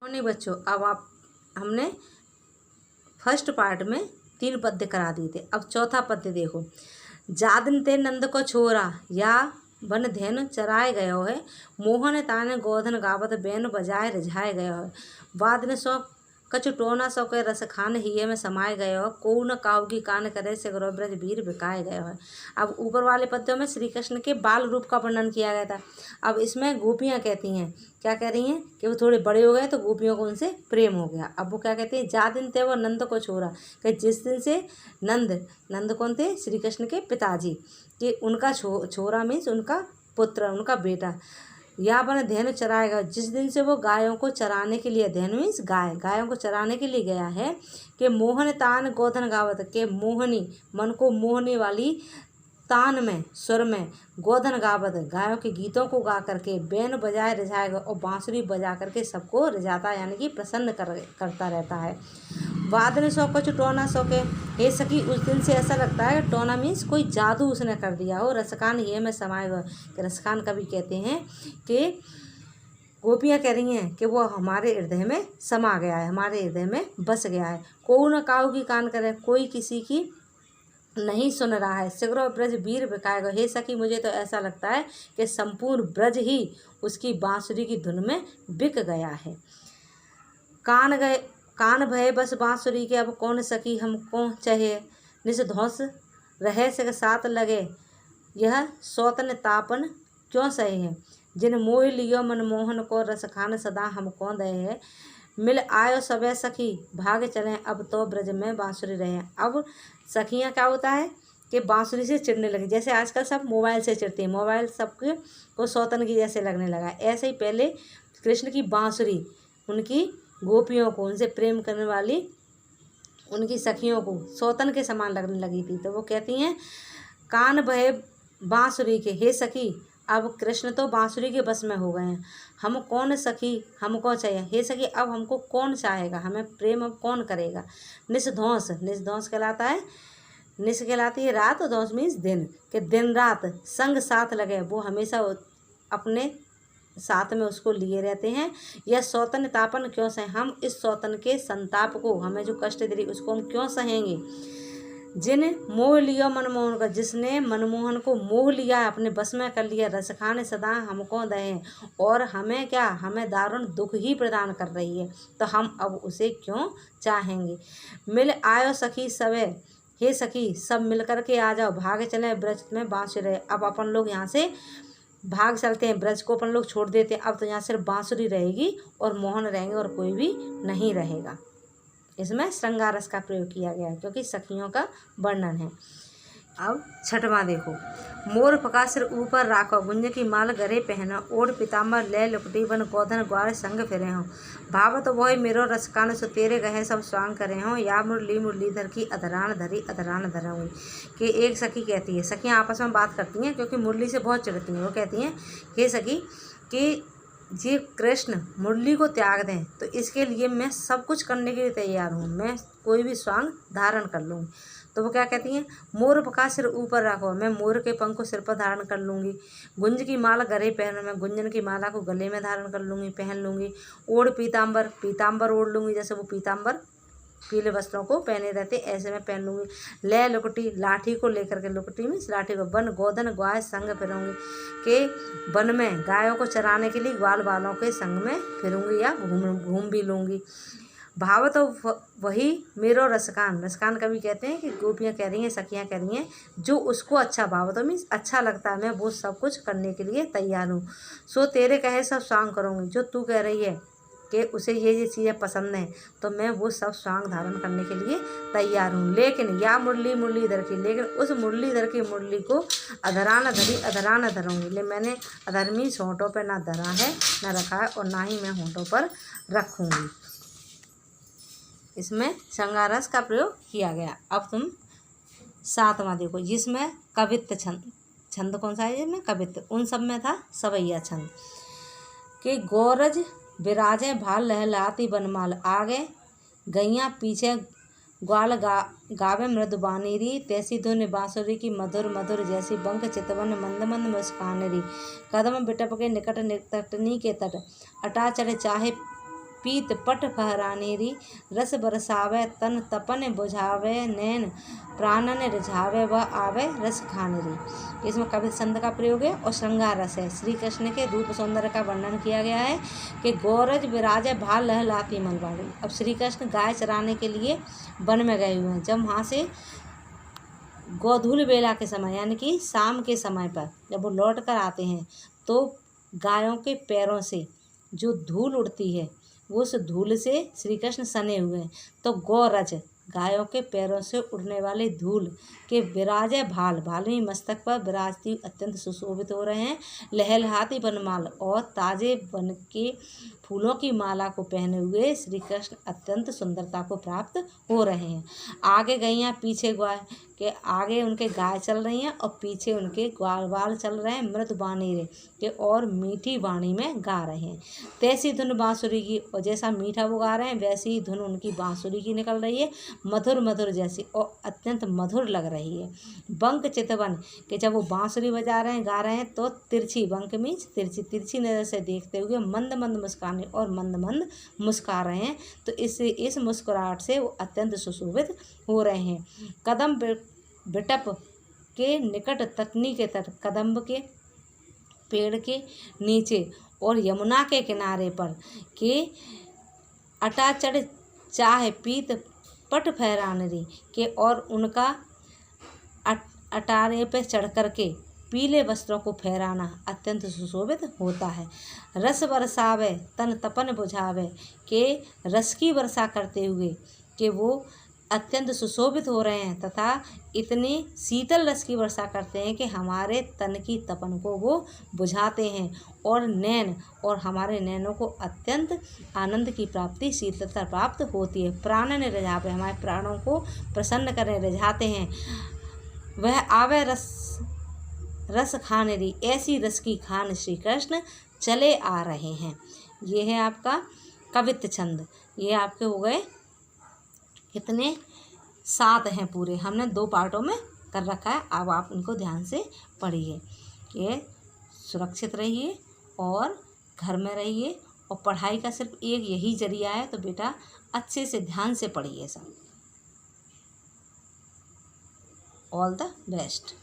नहीं बच्चों, अब आप हमने फर्स्ट पार्ट में 3 पद्य करा दिए थे। अब चौथा पद्य देखो। जादिन ते नंद को छोरा या बन धेनु चराए गयो है, मोहन ताने गोधन गावत बैन बजाए रिझाए गयो है। वादन सो कछु टोना सो के रस खान हिये में समाये गयो है, कोउ न काउगी कान करे से गरो ब्रज वीर बिकाए गयो है। अब ऊपर वाले पद्यों में श्री कृष्ण के बाल रूप का वर्णन किया गया था। अब इसमें गोपियाँ कहती हैं, क्या कह रही हैं कि वो थोड़े बड़े हो गए तो गोपियों को उनसे प्रेम हो गया। अब वो क्या कहती हैं, जा दिन थे वो नंद को छोरा, कि जिस दिन से नंद कौन थे, श्री कृष्ण के पिताजी, कि उनका छोरा मीन्स उनका पुत्र, उनका बेटा, या बन धेनु चराएगा, जिस दिन से वो गायों को चराने के लिए, धेनु मीन्स गायों को चराने के लिए गया है, कि मोहन तान गोधन गावत, के मोहनी मन को मोहने वाली तान में, सुर में, गोधन गावत गायों के गीतों को गा करके, बैन बजाए रिझाएगा और बांसुरी बजा करके सबको रिझाता यानी कि प्रसन्न करता रहता है। वादन सौ कुछ टोना सौ के, हे सखी उस दिन से ऐसा लगता है कि टोना मीन्स कोई जादू उसने कर दिया हो, रसकान ये में समाये गए, कि रसकान कभी कहते हैं कि गोपियाँ कह रही हैं कि वो हमारे हृदय में समा गया है, हमारे हृदय में बस गया है। कोउ न काऊ की कान करे, कोई किसी की नहीं सुन रहा है, सगरो ब्रज वीर बिकाएगा। हे सखी मुझे तो ऐसा लगता है कि संपूर्ण ब्रज ही उसकी बांसुरी की धुन में बिक गया है। कान भये बस बांसुरी के, अब कौन सखी हमको चाहिए, निस धौस रहे से साथ लगे, यह सौतन तापन क्यों सहे है, जिन मोह लियो मनमोहन को, रस खान सदा हम कौन दे है। मिल आयो सबे सखी भाग चले, अब तो ब्रज में बांसुरी रहे। अब सखियाँ क्या होता है कि बांसुरी से चिढ़ने लगी, जैसे आजकल सब मोबाइल से चिढ़ती हैं, मोबाइल सबके को सौतन की जैसे लगने लगा, ऐसे ही पहले कृष्ण की बांसुरी उनकी गोपियों को, उनसे प्रेम करने वाली उनकी सखियों को सौतन के समान लगने लगी थी। तो वो कहती हैं, कान भये बांसुरी के, हे सखी अब कृष्ण तो बांसुरी के बस में हो गए हैं, हम कौन सखी हमको चाहिए, हे सखी अब हमको कौन चाहेगा, हमें प्रेम अब कौन करेगा। निस्धौस, निस्धौस कहलाता है, निस कहलाती है रात, और धौस मीन्स दिन, के दिन रात संग साथ लगे, वो हमेशा अपने साथ में उसको लिए रहते हैं। यह सौतन तापन क्यों सहे, हम इस सौतन के संताप को, हमें जो कष्ट दे रही उसको हम क्यों सहेंगे। जिन मोह लिया मनमोहन का, जिसने मनमोहन को मोह लिया, अपने बस में कर लिया, रसखान सदा हमको दे, और हमें क्या, हमें दारुण दुख ही प्रदान कर रही है, तो हम अब उसे क्यों चाहेंगे। मिल आयो सखी सबे, हे सखी सब मिल कर के आ जाओ, भाग चले ब्रज में बांसुरी रहे। अब अपन लोग यहाँ से भाग चलते हैं, ब्रज को अपन लोग छोड़ देते हैं, अब तो यहाँ सिर्फ बांसुरी रहेगी और मोहन रहेंगे और कोई भी नहीं रहेगा। इसमें श्रृंगार रस का प्रयोग किया गया है क्योंकि सखियों का वर्णन है। अब छठवां देखो। मोर पका सिर ऊपर राखो, गुंज की माल गरे पहनो, ओढ़ पीताम्बर ले लुकटी बन, गोधन ग्वार संग फिरे हों। भावत वही मेरो रसकान, सो तेरे गहे सब स्वांग करे हों, या मुरलीधर की अधरान धरी अधरान धराऊँ। कि एक सखी कहती है, सखियाँ आपस में बात करती हैं क्योंकि मुरली से बहुत चिढ़ती हैं। वो कहती हैं, हे सखी कि जी कृष्ण मुरली को त्याग दें तो इसके लिए मैं सब कुछ करने के लिए तैयार हूँ, मैं कोई भी स्वांग धारण कर लूँगी। तो वो क्या कहती हैं, मोर पका सिर ऊपर रखो, मैं मोर के पंख को सिर पर धारण कर लूँगी। गुंज की माला गले पहनो, मैं गुंजन की माला को गले में धारण कर लूँगी, पहन लूँगी। ओढ़ पीताम्बर ओढ़ लूँगी, जैसे वो पीताम्बर पीले वस्त्रों को पहने रहते ऐसे मैं पहन लूँगी। ले लुकटी, लाठी को लेकर के, लुकटी मीन्स लाठी को, वन गोधन ग्वाय संग फिरूँगी, के वन में गायों को चराने के लिए ग्वाल वालों के संग में फिरूँगी या घूम भी लूँगी। भाव तो वही मेरो रसकान कभी कहते हैं कि गोपियाँ कह रही हैं, सखियाँ कह रही हैं, जो उसको अच्छा भाव तो मीन्स अच्छा लगता है, मैं वो सब कुछ करने के लिए तैयार हूँ। सो तेरे कहे सब स्वांग करूँगी, जो तू कह रही है कि उसे ये चीज़ें पसंद हैं तो मैं वो सब स्वांग धारण करने के लिए तैयार हूँ। लेकिन या मुरलीधर की, लेकिन उस मुरलीधर की मुरली को अधरान धरूँगी। ले मैंने अधर्मी होंठों पर ना धरा है, ना रखा है, और ना ही मैं होंठों पर रखूँगी। इसमें श्रृंगार रस का प्रयोग किया गया। अब तुम सातवां देखो, जिसमें कवित्व छंद कौन सा है, जिसमें कवित्व, उन सब में था सवैया छंद। कि गोरज विराजे भाल लहलाती बनमाल, आगे गैया पीछे ग्वाल गावे मृदुबानी री, तैसी धुन बांसुरी की मधुर मधुर, जैसी बंक चितवन मंद मंद मुस्कान री। कदम बिटप के निकट तटनी के तट, अटा चढ़े चाहे पीत पट फहरानेरी, रस बरसावे तन तपन बुझावे, नैन प्राणन रिझावे व आवे रस खानेरी। इसमें कवि छंद का प्रयोग है और श्रृंगार रस है। श्री कृष्ण के रूप सौंदर्य का वर्णन किया गया है कि गोरज विराजे भाल लहलाती मलबाड़ी। अब श्री कृष्ण गाय चराने के लिए वन में गए हुए हैं। जब वहाँ से गोधूल बेला के समय यानी कि शाम के समय पर जब वो लौट कर आते हैं तो गायों के पैरों से जो धूल उड़ती है वो उस धूल से श्री कृष्ण सने हुए हैं। तो गोरज गायों के पैरों से उड़ने वाले धूल के विराजे भाल, भालवी मस्तक पर विराजती अत्यंत सुशोभित हो रहे हैं। लहलहाती वनमाल और ताजे वन के फूलों की माला को पहने हुए श्री कृष्ण अत्यंत सुंदरता को प्राप्त हो रहे हैं। आगे गैया पीछे गाय के, आगे उनके गाय चल रही हैं और पीछे उनके ग्वाल चल रहे हैं मृदु बानी के और मीठी वाणी में गा रहे हैं। तैसी धुन बांसुरी की, और जैसा मीठा वो गा रहे हैं वैसी ही धुन उनकी बांसुरी की निकल रही है, मधुर मधुर जैसी और अत्यंत मधुर लग रही है। बंक चितवन कि जब वो बांसुरी बजा रहे हैं गा रहे हैं तो तिरछी, बंक मीन्स तिरछी, तिरछी नजर से देखते हुए मंद मंद मुस्काने और मंद मंद मुस्का रहे हैं। तो इस मुस्कुराहट से वो अत्यंत सुशोभित हो रहे हैं। कदम बिटप के निकट तटनी के तट, कदम्ब के पेड़ के नीचे और यमुना के किनारे पर के अटाचड़ चाहे पीत पट फहरानरी के, और उनका अटारे पर चढ़ कर के पीले वस्त्रों को फहराना अत्यंत सुशोभित होता है। रस बरसावे तन तपन बुझावे के, रस की वर्षा करते हुए कि वो अत्यंत सुशोभित हो रहे हैं तथा इतनी शीतल रस की वर्षा करते हैं कि हमारे तन की तपन को वो बुझाते हैं, और नैन और हमारे नैनों को अत्यंत आनंद की प्राप्ति, शीतलता प्राप्त होती है। प्राणन रिझावे, हमारे प्राणों को प्रसन्न करें, रिझाते हैं। वह आवे रस खानेरी, ऐसी रस की खान श्री कृष्ण चले आ रहे हैं। ये है आपका कवित्त छंद। ये आपके हो गए कितने, 7 हैं पूरे, हमने 2 पार्टों में कर रखा है। अब आप इनको ध्यान से पढ़िए। कि सुरक्षित रहिए और घर में रहिए, और पढ़ाई का सिर्फ एक यही जरिया है, तो बेटा अच्छे से ध्यान से पढ़िए सब। All the best.